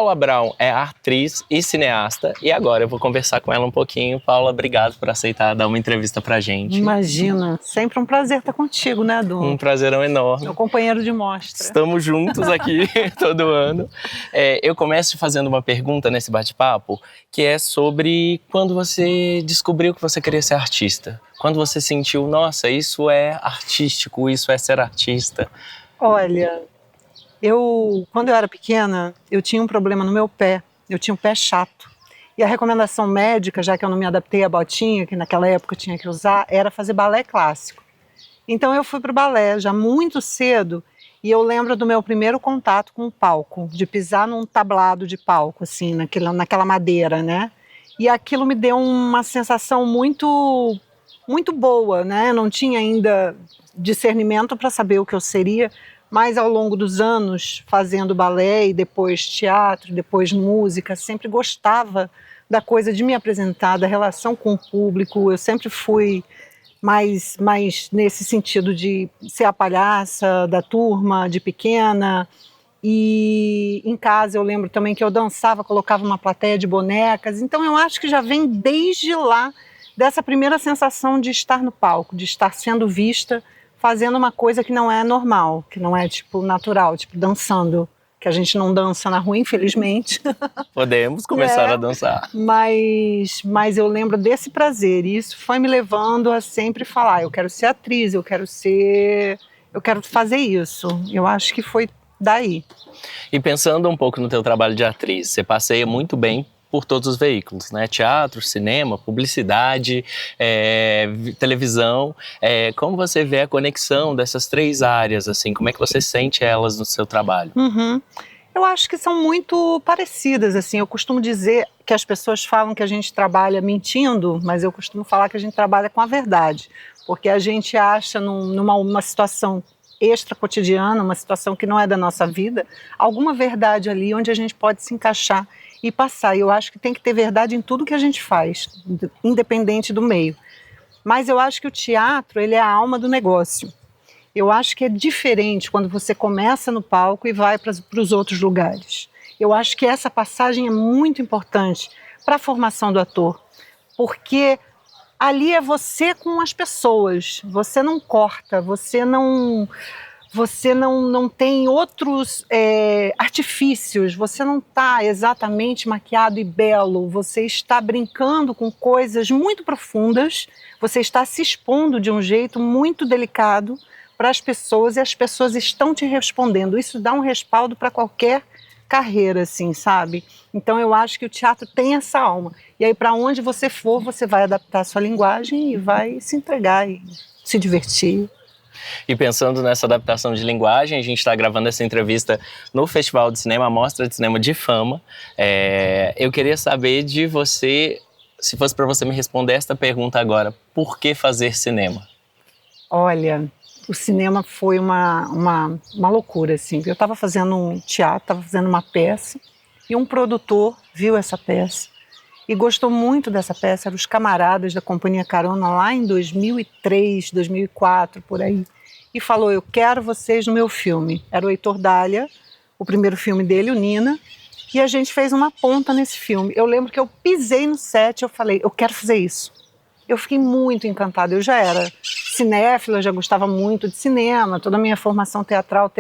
Paula Brown é atriz e cineasta e agora eu vou conversar com ela um pouquinho. Paula, obrigado por aceitar dar uma entrevista pra gente. Imagina, sempre um prazer estar contigo, né, Du? Um prazerão enorme. Meu companheiro de mostra. Estamos juntos aqui todo ano. Eu começo fazendo uma pergunta nesse bate-papo, que é sobre quando você descobriu que você queria ser artista. Quando você sentiu, nossa, isso é artístico, isso é ser artista. Olha, quando eu era pequena, eu tinha um problema no meu pé. Eu tinha um pé chato. E a recomendação médica, já que eu não me adaptei à botinha, que naquela época eu tinha que usar, era fazer balé clássico. Então eu fui para o balé já muito cedo e eu lembro do meu primeiro contato com o palco, de pisar num tablado de palco, assim, naquela madeira, né? E aquilo me deu uma sensação muito, muito boa, né? Não tinha ainda discernimento para saber o que eu seria, mas ao longo dos anos, fazendo balé e depois teatro, depois música, sempre gostava da coisa de me apresentar, da relação com o público. Eu sempre fui mais nesse sentido de ser a palhaça da turma, de pequena. E em casa eu lembro também que eu dançava, colocava uma plateia de bonecas. Então eu acho que já vem desde lá, dessa primeira sensação de estar no palco, de estar sendo vista, fazendo uma coisa que não é normal, que não é tipo natural, tipo dançando, que a gente não dança na rua, infelizmente. Podemos começar a dançar. Mas eu lembro desse prazer, e isso foi me levando a sempre falar, eu quero ser atriz, eu quero fazer isso. Eu acho que foi daí. E pensando um pouco no teu trabalho de atriz, você passeia muito bem por todos os veículos, né? Teatro, cinema, publicidade, televisão. Como você vê a conexão dessas três áreas, assim? Como é que você sente elas no seu trabalho? Eu acho que são muito parecidas, assim. Eu costumo dizer que as pessoas falam que a gente trabalha mentindo, mas eu costumo falar que a gente trabalha com a verdade, porque a gente acha numa situação extra cotidiana, uma situação que não é da nossa vida, alguma verdade ali onde a gente pode se encaixar e passar. E eu acho que tem que ter verdade em tudo que a gente faz, independente do meio. Mas eu acho que o teatro, ele é a alma do negócio. Eu acho que é diferente quando você começa no palco e vai para os outros lugares. Eu acho que essa passagem é muito importante para a formação do ator, porque ali é você com as pessoas, você não corta, você não tem outros artifícios, você não está exatamente maquiado e belo, você está brincando com coisas muito profundas, você está se expondo de um jeito muito delicado para as pessoas e as pessoas estão te respondendo. Isso dá um respaldo para qualquer carreira, assim, sabe? Então eu acho que o teatro tem essa alma. E aí para onde você for, você vai adaptar a sua linguagem e vai se entregar e se divertir. E pensando nessa adaptação de linguagem, a gente está gravando essa entrevista no Festival de Cinema, a Mostra de Cinema de Fama. Eu queria saber de você, se fosse para você me responder esta pergunta agora, por que fazer cinema? Olha, o cinema foi uma loucura, assim. Eu estava fazendo um teatro, estava fazendo uma peça, e um produtor viu essa peça e gostou muito dessa peça. Eram os camaradas da Companhia Carona lá em 2003, 2004, por aí. E falou, eu quero vocês no meu filme. Era o Heitor Dália, o primeiro filme dele, o Nina, e a gente fez uma ponta nesse filme. Eu lembro que eu pisei no set e eu falei, eu quero fazer isso. Eu fiquei muito encantada, eu já era cinéfila, já gostava muito de cinema, toda a minha formação teatral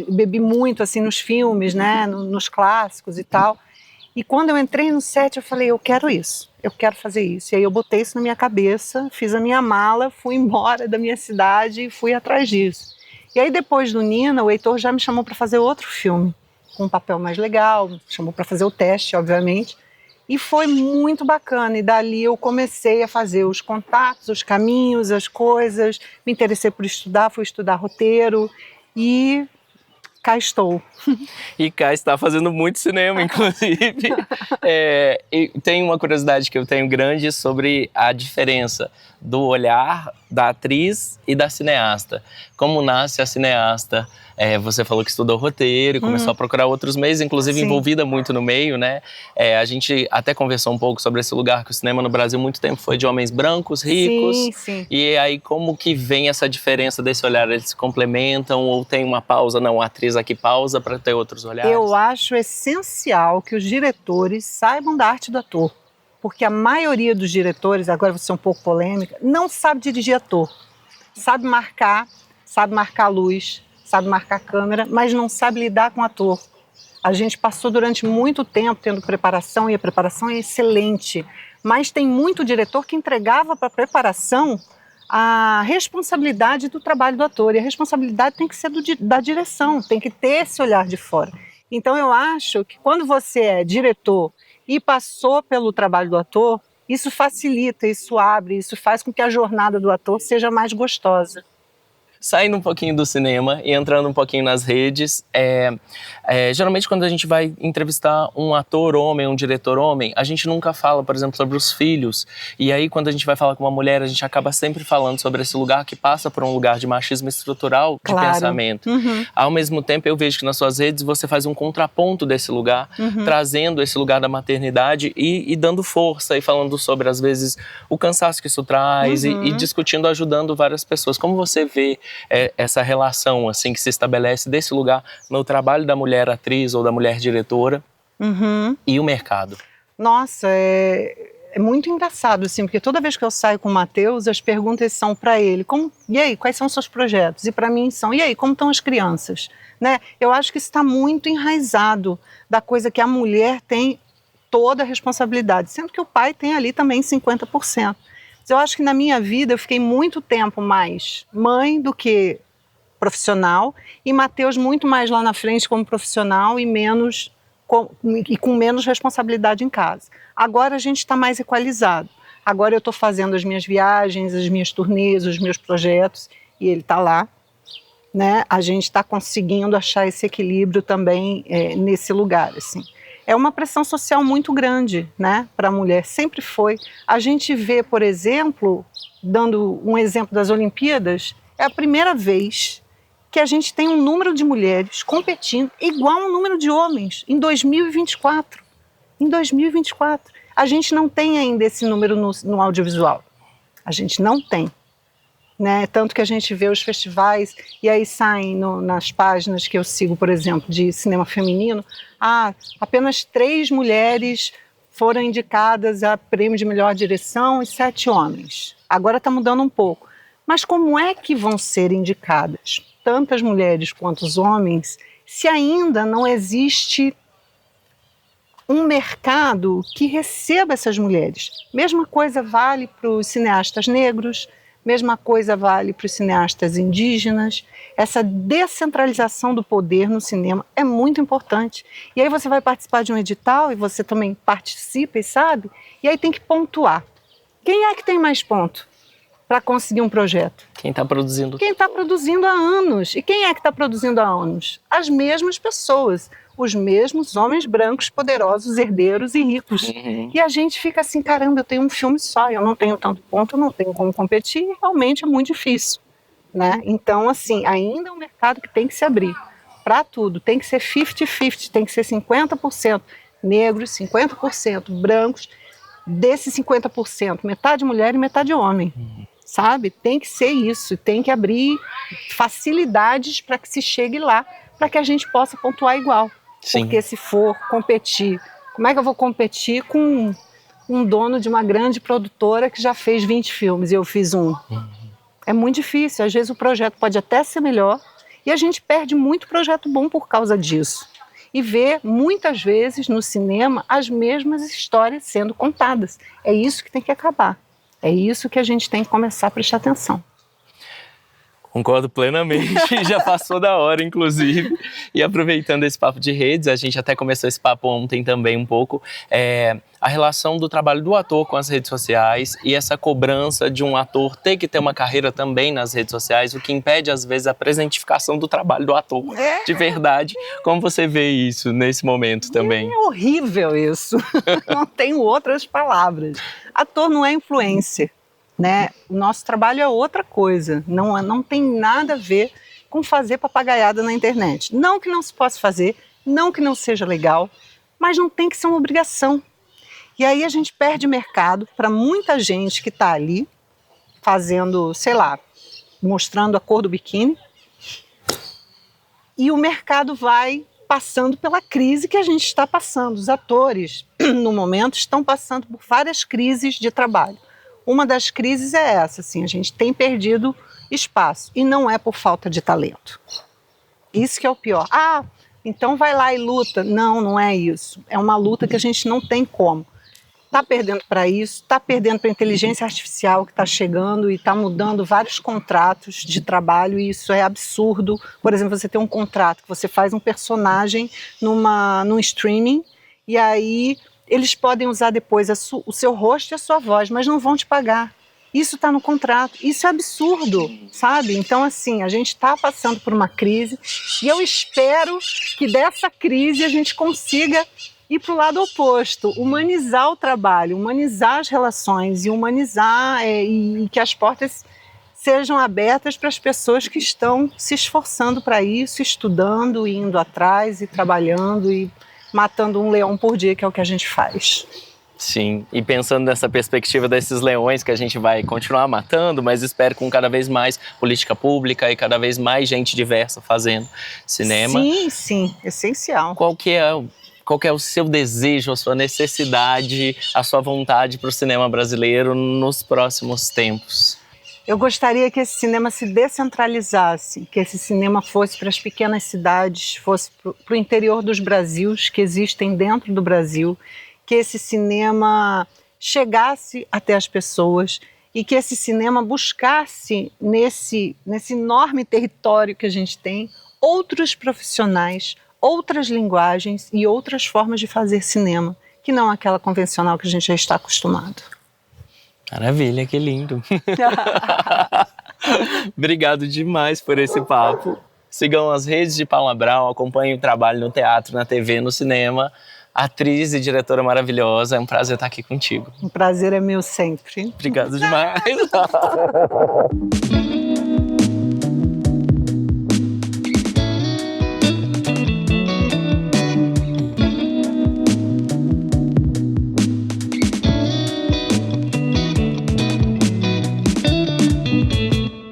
bebi muito assim nos filmes, né, nos clássicos e tal. E quando eu entrei no set, eu falei, eu quero isso, eu quero fazer isso. E aí eu botei isso na minha cabeça, fiz a minha mala, fui embora da minha cidade e fui atrás disso. E aí depois do Nina, o Heitor já me chamou para fazer outro filme, com um papel mais legal, me chamou para fazer o teste, obviamente. E foi muito bacana, e dali eu comecei a fazer os contatos, os caminhos, as coisas, me interessei por estudar, fui estudar roteiro e cá estou. E cá está fazendo muito cinema, inclusive. E tem uma curiosidade que eu tenho grande sobre a diferença do olhar da atriz e da cineasta. Como nasce a cineasta? Você falou que estudou roteiro e começou a procurar outros meios, inclusive Sim. envolvida muito no meio, né? A gente até conversou um pouco sobre esse lugar, que o cinema no Brasil muito tempo foi de homens brancos, ricos. Sim, sim. E aí como que vem essa diferença desse olhar? Eles se complementam ou tem uma pausa? Não, a atriz aqui pausa para ter outros olhares? Eu acho essencial que os diretores saibam da arte do ator. Porque a maioria dos diretores, agora vou ser um pouco polêmica, não sabe dirigir ator. Sabe marcar luz, sabe marcar câmera, mas não sabe lidar com ator. A gente passou durante muito tempo tendo preparação e a preparação é excelente. Mas tem muito diretor que entregava para a preparação a responsabilidade do trabalho do ator. E a responsabilidade tem que ser da direção, tem que ter esse olhar de fora. Então eu acho que quando você é diretor e passou pelo trabalho do ator, isso facilita, isso abre, isso faz com que a jornada do ator seja mais gostosa. Saindo um pouquinho do cinema e entrando um pouquinho nas redes, geralmente quando a gente vai entrevistar um ator homem, um diretor homem, a gente nunca fala, por exemplo, sobre os filhos. E aí quando a gente vai falar com uma mulher, a gente acaba sempre falando sobre esse lugar que passa por um lugar de machismo estrutural de Claro. pensamento. Ao mesmo tempo, eu vejo que nas suas redes você faz um contraponto desse lugar, trazendo esse lugar da maternidade e dando força e falando sobre, às vezes, o cansaço que isso traz e discutindo, ajudando várias pessoas. Como você vê essa relação assim que se estabelece desse lugar no trabalho da mulher atriz ou da mulher diretora e o mercado? Nossa, é muito engraçado, assim, porque toda vez que eu saio com o Matheus, as perguntas são para ele, e aí, quais são os seus projetos? E para mim são, e aí, como estão as crianças? Né? Eu acho que isso está muito enraizado da coisa que a mulher tem toda a responsabilidade, sendo que o pai tem ali também 50%. Eu acho que na minha vida eu fiquei muito tempo mais mãe do que profissional e Matheus muito mais lá na frente como profissional e com menos responsabilidade em casa. Agora a gente está mais equalizado. Agora eu estou fazendo as minhas viagens, as minhas turnês, os meus projetos e ele está lá. Né? A gente está conseguindo achar esse equilíbrio também nesse lugar, assim. É uma pressão social muito grande, né, para a mulher, sempre foi. A gente vê, por exemplo, dando um exemplo das Olimpíadas, é a primeira vez que a gente tem um número de mulheres competindo igual ao número de homens em 2024. Em 2024. A gente não tem ainda esse número no audiovisual. A gente não tem. Né? Tanto que a gente vê os festivais e aí saem nas páginas que eu sigo, por exemplo, de cinema feminino, apenas 3 mulheres foram indicadas a prêmio de melhor direção e 7 homens. Agora está mudando um pouco. Mas como é que vão ser indicadas tantas mulheres quanto os homens se ainda não existe um mercado que receba essas mulheres? Mesma coisa vale para os cineastas negros, mesma coisa vale para os cineastas indígenas. Essa descentralização do poder no cinema é muito importante. E aí você vai participar de um edital e você também participa e sabe, e aí tem que pontuar. Quem é que tem mais ponto para conseguir um projeto? Quem está produzindo? Quem está produzindo há anos. E quem é que está produzindo há anos? As mesmas pessoas. Os mesmos homens brancos, poderosos, herdeiros e ricos. E a gente fica assim, caramba, eu tenho um filme só, eu não tenho tanto ponto, eu não tenho como competir, e realmente é muito difícil. Né? Então, assim, ainda é um mercado que tem que se abrir para tudo, tem que ser 50-50, tem que ser 50% negros, 50% brancos, desses 50%, metade mulher e metade homem. Sabe? Tem que ser isso, tem que abrir facilidades para que se chegue lá, para que a gente possa pontuar igual. Sim. Porque se for competir, como é que eu vou competir com um dono de uma grande produtora que já fez 20 filmes e eu fiz um? É muito difícil, às vezes o projeto pode até ser melhor e a gente perde muito projeto bom por causa disso. E vê muitas vezes no cinema as mesmas histórias sendo contadas. É isso que tem que acabar, é isso que a gente tem que começar a prestar atenção. Concordo plenamente, já passou da hora, inclusive. E aproveitando esse papo de redes, a gente até começou esse papo ontem também um pouco, a relação do trabalho do ator com as redes sociais e essa cobrança de um ator ter que ter uma carreira também nas redes sociais, o que impede, às vezes, a presentificação do trabalho do ator, de verdade. Como você vê isso nesse momento também? É horrível isso, não tenho outras palavras. Ator não é influencer. Né? O nosso trabalho é outra coisa, não tem nada a ver com fazer papagaiada na internet. Não que não se possa fazer, não que não seja legal, mas não tem que ser uma obrigação. E aí a gente perde mercado para muita gente que está ali fazendo, sei lá, mostrando a cor do biquíni, e o mercado vai passando pela crise que a gente está passando. Os atores, no momento, estão passando por várias crises de trabalho. Uma das crises é essa, assim, a gente tem perdido espaço, e não é por falta de talento. Isso que é o pior. Ah, então vai lá e luta. Não, não é isso. É uma luta que a gente não tem como. Está perdendo para isso, está perdendo para a inteligência artificial que está chegando e está mudando vários contratos de trabalho, e isso é absurdo. Por exemplo, você tem um contrato que você faz um personagem num streaming, e aí eles podem usar depois o seu rosto e a sua voz, mas não vão te pagar. Isso está no contrato, isso é absurdo, sabe? Então, assim, a gente está passando por uma crise, e eu espero que dessa crise a gente consiga ir para o lado oposto, humanizar o trabalho, humanizar as relações e humanizar e que as portas sejam abertas para as pessoas que estão se esforçando para isso, estudando, indo atrás e trabalhando e matando um leão por dia, que é o que a gente faz. Sim, e pensando nessa perspectiva desses leões que a gente vai continuar matando, mas espero com cada vez mais política pública e cada vez mais gente diversa fazendo cinema. Sim, sim, essencial. Qual que é o seu desejo, a sua necessidade, a sua vontade para o cinema brasileiro nos próximos tempos? Eu gostaria que esse cinema se descentralizasse, que esse cinema fosse para as pequenas cidades, fosse para o interior dos Brasils que existem dentro do Brasil, que esse cinema chegasse até as pessoas e que esse cinema buscasse nesse enorme território que a gente tem outros profissionais, outras linguagens e outras formas de fazer cinema, que não aquela convencional que a gente já está acostumado. Maravilha, que lindo. Obrigado demais por esse papo. Sigam as redes de Paula Brown, acompanhem o trabalho no teatro, na TV, no cinema. Atriz e diretora maravilhosa, é um prazer estar aqui contigo. Um prazer é meu sempre. Obrigado demais.